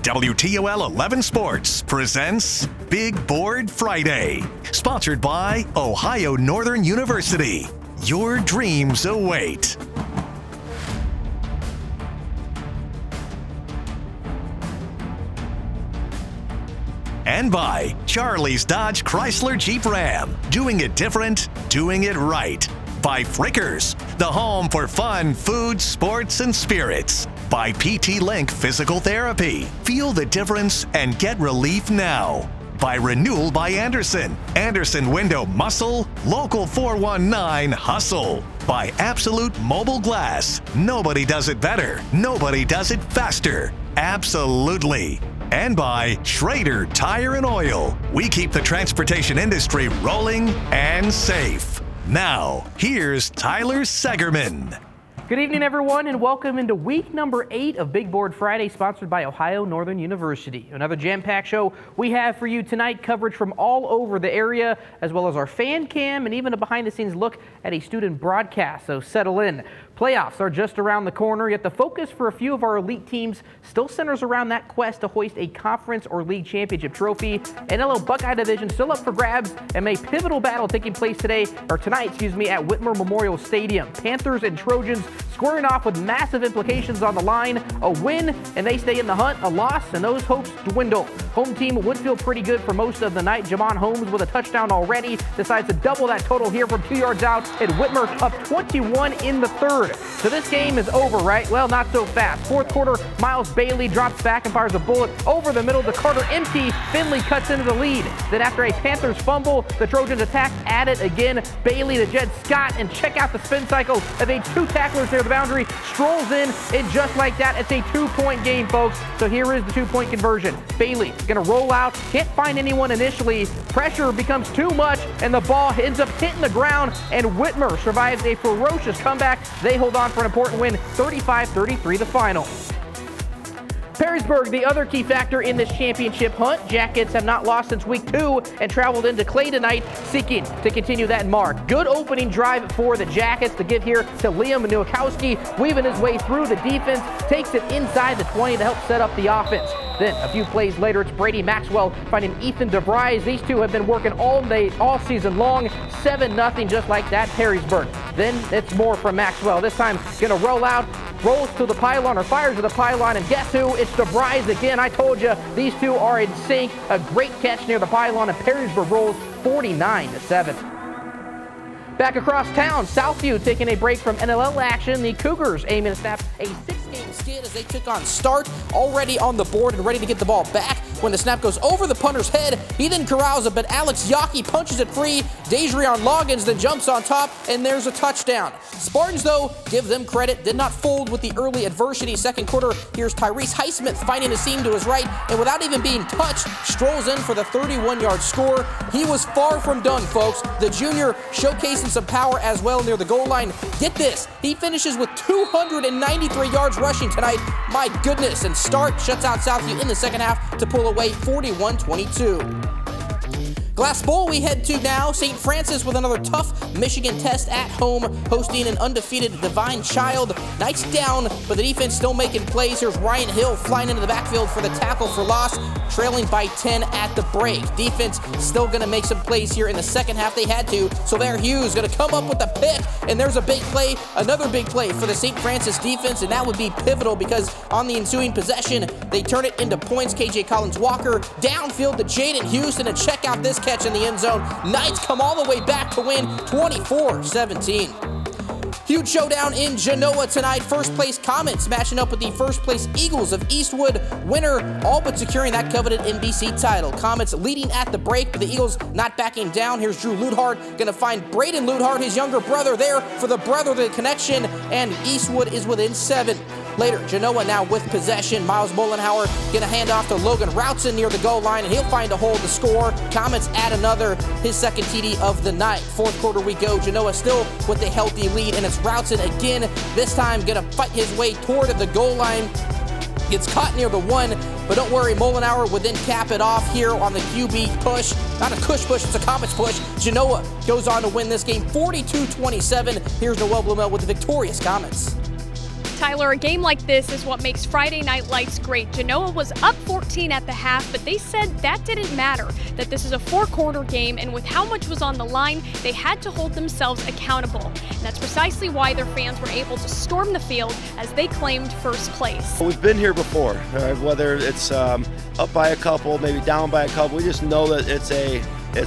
WTOL 11 Sports presents Big Board Friday, sponsored by Ohio Northern University. Your dreams await. And by Charlie's Dodge Chrysler Jeep Ram. Doing it different, doing it right. By Frickers, the home for fun, food, sports, and spirits. By PT Link Physical Therapy. Feel the difference and get relief now. By Renewal by Anderson. Anderson Window Muscle. Local 419 Hustle. By Absolute Mobile Glass. Nobody does it better. Nobody does it faster. Absolutely. And by Schrader Tire and Oil. We keep the transportation industry rolling and safe. Now, here's Tyler Segerman. Good evening, everyone, and welcome into week number 8 of Big Board Friday, sponsored by Ohio Northern University. Another jam-packed show we have for you tonight, coverage from all over the area, as well as our fan cam and even a behind-the-scenes look at a student broadcast, so settle in. Playoffs are just around the corner, yet the focus for a few of our elite teams still centers around that quest to hoist a conference or league championship trophy. NLL Buckeye Division still up for grabs, and a pivotal battle taking place tonight, at Whitmer Memorial Stadium. Panthers and Trojans squaring off with massive implications on the line. A win, and they stay in the hunt. A loss, and those hopes dwindle. Home team would feel pretty good for most of the night. Jamon Holmes with a touchdown already decides to double that total here from 2 yards out, and Whitmer up 21 in the third. So this game is over, right? Well, not so fast. Fourth quarter, Miles Bailey drops back and fires a bullet over the middle to Carter Empty. Finley cuts into the lead. Then after a Panthers fumble, the Trojans attack at it again. Bailey to Jed Scott, and check out the spin cycle of a 2 tacklers near the boundary. Strolls in, and just like that, it's a 2-point game, folks. So here is the 2-point conversion. Bailey gonna roll out, can't find anyone initially. Pressure becomes too much, and the ball ends up hitting the ground, and Whitmer survives a ferocious comeback. They hold on for an important win, 35-33 the final. Perrysburg, the other key factor in this championship hunt. Jackets have not lost since week 2 and traveled into Clay tonight, seeking to continue that mark. Good opening drive for the Jackets to give here to Liam Nowakowski, weaving his way through the defense, takes it inside the 20 to help set up the offense. Then a few plays later, it's Brady Maxwell finding Ethan DeVries. These two have been working all day, all season long. 7-0 just like that, Perrysburg. Then it's more from Maxwell. This time gonna roll out, rolls to the pylon or fires to the pylon, and guess who? It's DeVries again. I told you these two are in sync. A great catch near the pylon, and Perrysburg rolls 49-7. Back across town, Southview taking a break from NLL action. The Cougars aiming to snap a 6-game skid as they took on Start, already on the board and ready to get the ball back. When the snap goes over the punter's head, he then corrals it, but Alex Yockey punches it free. Deidreon Loggins then jumps on top, and there's a touchdown. Spartans, though, give them credit, did not fold with the early adversity. Second quarter, here's Tyrese Highsmith finding a seam to his right, and without even being touched, strolls in for the 31-yard score. He was far from done, folks. The junior showcasing some power as well near the goal line. Get this, he finishes with 293 yards rushing tonight. My goodness, and Start shuts out Southview in the second half to pull away 41-22. Glass Bowl we head to now. St. Francis with another tough Michigan test at home, hosting an undefeated Divine Child. Knights down, but the defense still making plays. Here's Ryan Hill flying into the backfield for the tackle for loss, trailing by 10 at the break. Defense still going to make some plays here in the second half. They had to. Sylvain Hughes going to come up with a pick, and there's a big play, another big play for the St. Francis defense, and that would be pivotal because on the ensuing possession, they turn it into points. KJ Collins-Walker downfield to Jaden Houston, and check out this catch in the end zone. Knights come all the way back to win 24-17. Huge showdown in Genoa tonight. First place Comets matching up with the first place Eagles of Eastwood. Winner all but securing that coveted NBC title. Comets leading at the break, but the Eagles not backing down. Here's Drew Luthard going to find Braden Luthard, his younger brother, there for the brotherly connection, and Eastwood is within 7. Later, Genoa now with possession. Miles Mollenhauer going to hand off to Logan Routson near the goal line, and he'll find a hole to score. Comets add another, his second TD of the night. Fourth quarter we go. Genoa still with a healthy lead, and it's Routson again. This time going to fight his way toward the goal line. Gets caught near the 1, but don't worry, Mollenhauer would then cap it off here on the QB push. Not a cush push, it's a Comets push. Genoa goes on to win this game 42-27. Here's Noel Blumel with the victorious Comets. Tyler, a game like this is what makes Friday Night Lights great. Genoa was up 14 at the half, but they said that didn't matter, that this is a four-quarter game, and with how much was on the line, they had to hold themselves accountable. And that's precisely why their fans were able to storm the field as they claimed first place. We've been here before, whether it's up by a couple, maybe down by a couple. We just know that it's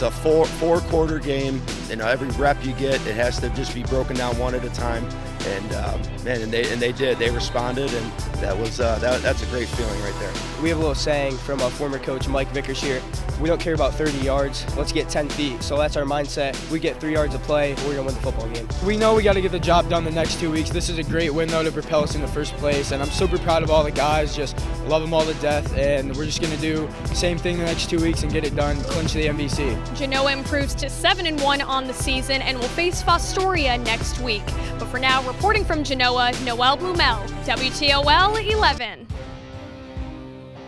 a four-quarter game. Every rep you get, it has to just be broken down one at a time. And they did. They responded, and that's a great feeling right there. We have a little saying from a former coach, Mike Vickers here. We don't care about 30 yards. Let's get 10 feet. So that's our mindset. We get 3 yards of play, we're going to win the football game. We know we got to get the job done the next 2 weeks. This is a great win, though, to propel us in the first place. And I'm super proud of all the guys. Just love them all to death. And we're just going to do the same thing the next 2 weeks and get it done, clinch the MVC. Genoa improves to 7-1 on the season and will face Fostoria next week. But for now, reporting from Genoa, Noelle Blumel, WTOL 11.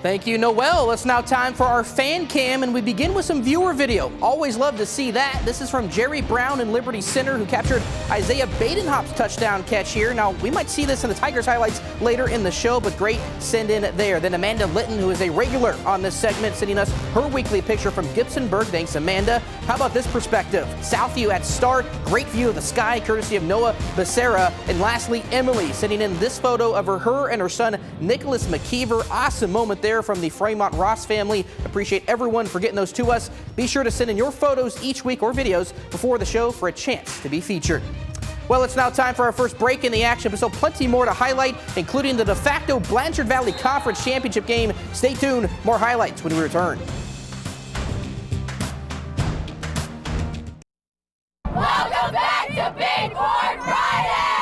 Thank you, Noelle. It's now time for our fan cam, and we begin with some viewer video. Always love to see that. This is from Jerry Brown in Liberty Center, who captured Isaiah Badenhop's touchdown catch here. Now, we might see this in the Tigers highlights later in the show, but great send in there. Then Amanda Litton, who is a regular on this segment, sending us her weekly picture from Gibsonburg. Thanks, Amanda. How about this perspective? Southview at start, great view of the sky, courtesy of Noah Becerra. And lastly, Emily sending in this photo of her and her son, Nicholas McKeever. Awesome moment there from the Fremont Ross family. Appreciate everyone for getting those to us. Be sure to send in your photos each week or videos before the show for a chance to be featured. Well, it's now time for our first break in the action, but still plenty more to highlight, including the de facto Blanchard Valley Conference Championship game. Stay tuned. More highlights when we return. Welcome back to Big Board Friday!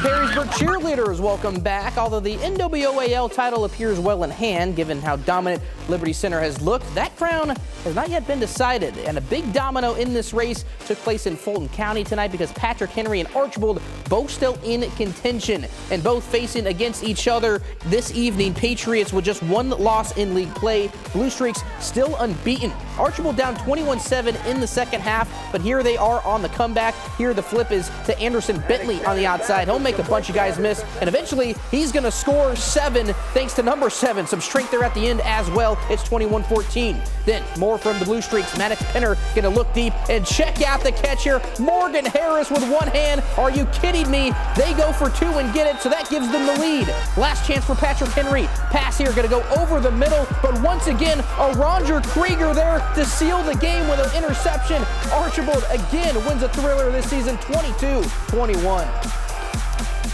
Perrysburg cheerleaders welcome back, although the NWOAL title appears well in hand given how dominant Liberty Center has looked. That crown has not yet been decided, and a big domino in this race took place in Fulton County tonight because Patrick Henry and Archibald both still in contention and both facing against each other this evening. Patriots with just one loss in league play. Blue Streaks still unbeaten. Archibald down 21-7 in the second half, but here they are on the comeback. Here the flip is to Anderson Bentley on the outside. He'll make a bunch of guys miss, and eventually he's going to score 7 thanks to number 7. Some strength there at the end as well. It's 21-14. Then more from the Blue Streaks. Maddox Penner going to look deep and check out the catcher. Morgan Harris with one hand. Are you kidding me? They go for 2 and get it, so that gives them the lead. Last chance for Patrick Henry. Pass here going to go over the middle, but once again, a Roger Krieger there to seal the game with an interception. Archibald again wins a thriller this season, 22-21.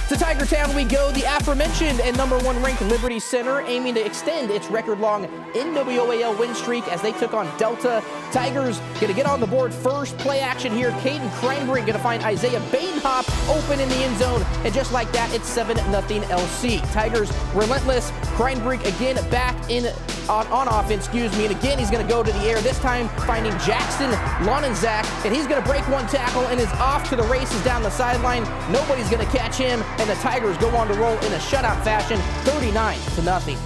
To Tiger Town we go. The aforementioned and number 1 ranked Liberty Center aiming to extend its record-long NWOAL win streak as they took on Delta. Tigers going to get on the board first. Play action here. Caden Cranberry going to find Isaiah Badenhop open in the end zone. And just like that, it's 7-0 LC. Tigers relentless. Cranberry again back in on offense, and again he's going to go to the air, this time finding Jackson Lonenzak, and he's going to break one tackle and is off to the races down the sideline. Nobody's going to catch him, and the Tigers go on to roll in a shutout fashion, 39-0.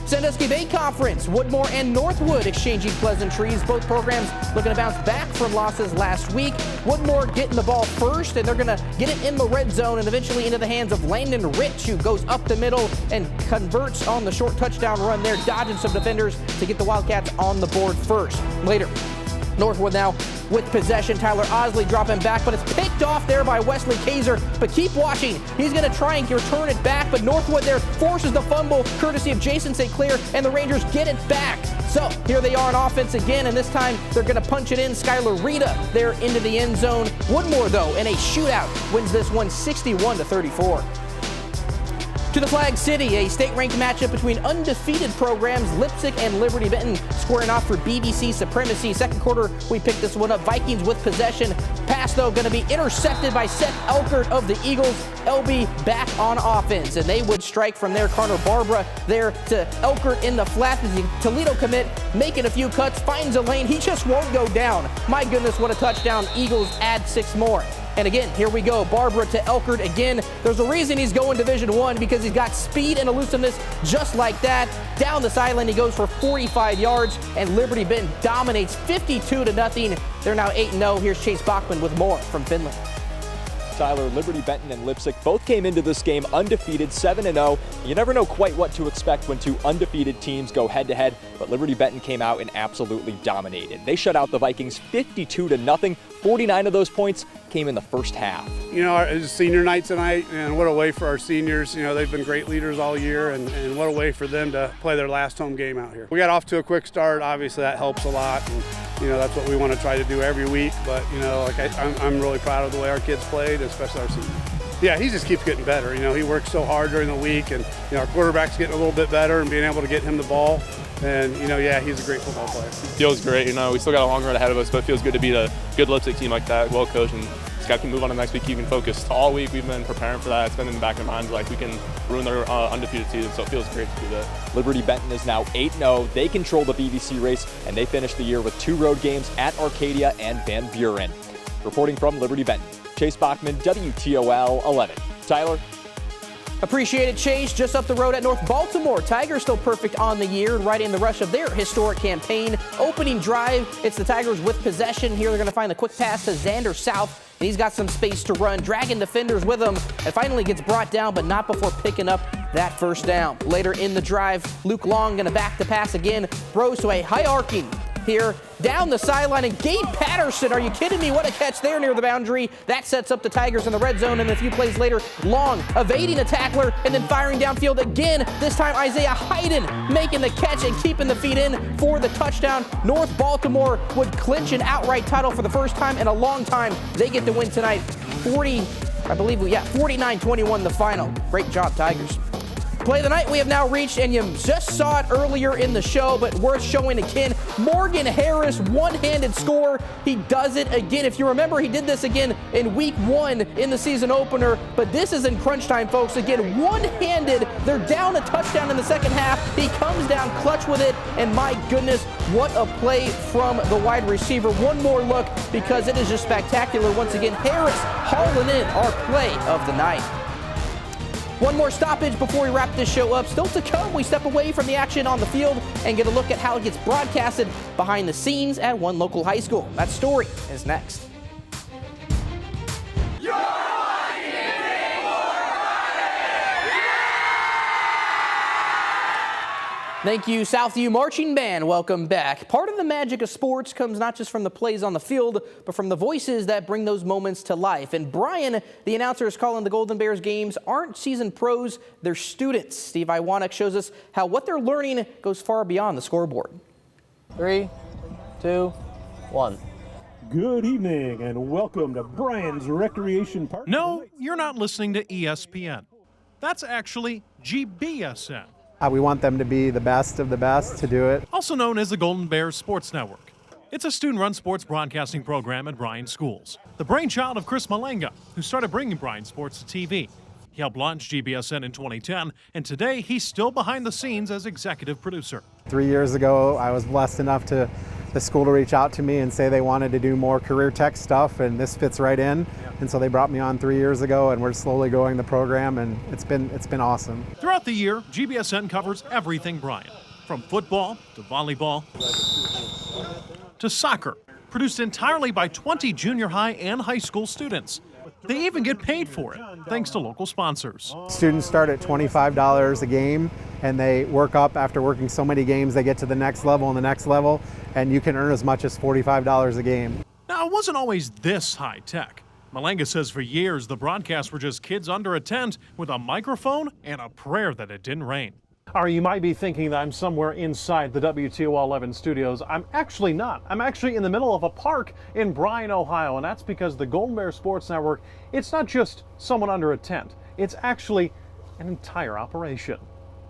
Sandusky Bay Conference, Woodmore and Northwood exchanging pleasantries. Both programs looking to bounce back from losses last week. Woodmore getting the ball first, and they're going to get it in the red zone and eventually into the hands of Landon Rich, who goes up the middle and converts on the short touchdown run there, dodging some defenders to get the Wildcats on the board first. Later, Northwood now with possession. Tyler Osley dropping back, but it's picked off there by Wesley Kaiser. But keep watching. He's going to try and return it back, but Northwood there forces the fumble courtesy of Jason St. Clair, and the Rangers get it back. So here they are on offense again, and this time they're going to punch it in. Skylar Rita there into the end zone. Woodmore, though, in a shootout, wins this one 61-34. To the Flag City, a state-ranked matchup between undefeated programs, Lipsick and Liberty Benton, squaring off for BBC supremacy. Second quarter, we picked this one up. Vikings with possession. Pass, though, going to be intercepted by Seth Elkert of the Eagles. LB back on offense, and they would strike from there. Connor Barbara there to Elkert in the flat. The Toledo commit making a few cuts, finds a lane. He just won't go down. My goodness, what a touchdown. Eagles add 6 more. And again, here we go. Barbara to Elkert again. There's a reason he's going Division I, because he's got speed and elusiveness just like that. Down the sideline, he goes for 45 yards, and Liberty Benton dominates 52-0. They're now 8-0. Here's Chase Bachman with more from Finland. Tyler, Liberty Benton and Lipsick both came into this game undefeated, 7-0. You never know quite what to expect when two undefeated teams go head-to-head, but Liberty Benton came out and absolutely dominated. They shut out the Vikings 52-0. 49 of those points came in the first half. You know, it's senior night tonight, and what a way for our seniors. You know, they've been great leaders all year, and what a way for them to play their last home game out here. We got off to a quick start. Obviously, that helps a lot, and, you know, that's what we want to try to do every week. But, you know, like I'm really proud of the way our kids played, especially our seniors. Yeah, he just keeps getting better. You know, he works so hard during the week, and, you know, our quarterback's getting a little bit better and being able to get him the ball. And, you know, yeah, he's a great football player. Feels great. You know, we still got a long run ahead of us, but it feels good to beat a good Lipsick team like that, well coached, and just got to move on to the next week, keeping focused. All week we've been preparing for that. It's been in the back of our minds, like we can ruin their undefeated season, so it feels great to do that. Liberty Benton is now 8-0. They control the BBC race, and they finished the year with 2 road games at Arcadia and Van Buren. Reporting from Liberty Benton, Chase Bachman, WTOL 11. Tyler? Appreciate it, Chase. Just up the road at North Baltimore. Tigers still perfect on the year, right in the rush of their historic campaign. Opening drive, it's the Tigers with possession. Here they're going to find the quick pass to Xander South, and he's got some space to run, dragging defenders with him, and finally gets brought down, but not before picking up that first down. Later in the drive, Luke Long going to back the pass again, throws to a high arcing here down the sideline, and Gabe Patterson, are you kidding me? What a catch there near the boundary. That sets up the Tigers in the red zone, and a few plays later, Long evading a tackler and then firing downfield again. This time Isaiah Hayden making the catch and keeping the feet in for the touchdown. North Baltimore would clinch an outright title for the first time in a long time. They get the win tonight, 49-21 the final. Great job, Tigers. Play of the night we have now reached, and you just saw it earlier in the show, but worth showing again. Morgan Harris, one-handed score. He does it again. If you remember, he did this again in week 1 in the season opener, but this is in crunch time, folks. Again, one-handed. They're down a touchdown in the second half. He comes down clutch with it, and my goodness, what a play from the wide receiver. One more look, because it is just spectacular. Once again, Harris hauling in our play of the night. One more stoppage before we wrap this show up. Still to come, we step away from the action on the field and get a look at how it gets broadcasted behind the scenes at one local high school. That story is next. Thank you, Southview Marching Band. Welcome back. Part of the magic of sports comes not just from the plays on the field, but from the voices that bring those moments to life. And Brian, the announcer, is calling the Golden Bears games, aren't seasoned pros, they're students. Steve Iwanek shows us how what they're learning goes far beyond the scoreboard. 3, 2, 1. Good evening and welcome to Brian's Recreation Park. No, you're not listening to ESPN. That's actually GBSN. We want them to be the best of the best to do it. Also known as the Golden Bears Sports Network. It's a student-run sports broadcasting program at Bryan schools. The brainchild of Chris Malenga, who started bringing Bryan sports to TV. He helped launch GBSN in 2010, and today he's still behind the scenes as executive producer. 3 years ago, I was blessed enough to the school to reach out to me and say they wanted to do more career tech stuff, and this fits right in. And so they brought me on 3 years ago, and we're slowly growing the program, and it's been awesome. Throughout the year, GBSN covers everything Bryan, from football to volleyball to soccer, produced entirely by 20 junior high and high school students. They even get paid for it, thanks to local sponsors. Students start at $25 a game, and they work up. After working so many games, they get to the next level and the next level, and you can earn as much as $45 a game. Now, it wasn't always this high tech. Malenga says for years, the broadcasts were just kids under a tent with a microphone and a prayer that it didn't rain. Or you might be thinking that I'm somewhere inside the WTOL 11 studios. I'm actually not. I'm actually in the middle of a park in Bryan, Ohio, and that's because the Golden Bears Sports Network, it's not just someone under a tent. It's actually an entire operation.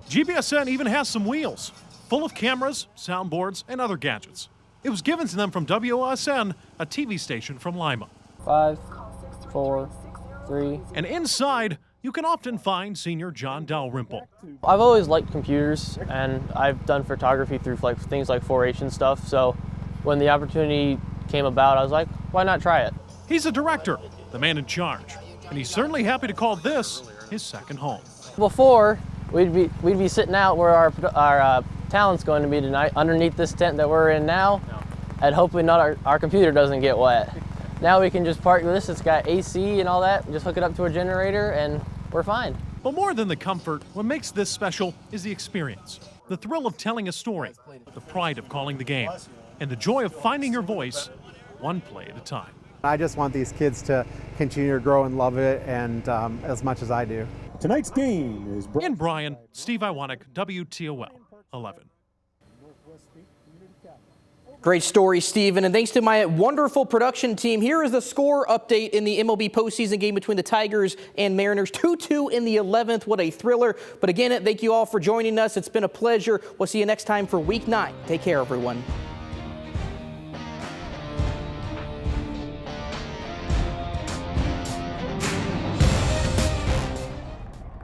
GBSN even has some wheels, full of cameras, soundboards, and other gadgets. It was given to them from WOSN, a TV station from Lima. 5, 4, 3. And inside, you can often find senior John Dalrymple. I've always liked computers, and I've done photography through things like 4-H and stuff. So when the opportunity came about, I was like, why not try it? He's a director, the man in charge, and he's certainly happy to call this his second home. Before, we'd be sitting out where our talent's going to be tonight, underneath this tent that we're in now, and hoping not our computer doesn't get wet. Now we can just park with this. It's got AC and all that. Just hook it up to a generator and we're fine. But more than the comfort, what makes this special is the experience. The thrill of telling a story, the pride of calling the game, and the joy of finding your voice one play at a time. I just want these kids to continue to grow and love it, and as much as I do. Tonight's game is in Bryan, Steve Iwanek, WTOL 11. Great story, Steven, and thanks to my wonderful production team, here is the score update in the MLB postseason game between the Tigers and Mariners. 2-2 in the 11th. What a thriller. But again, thank you all for joining us. It's been a pleasure. We'll see you next time for Week 9. Take care, everyone.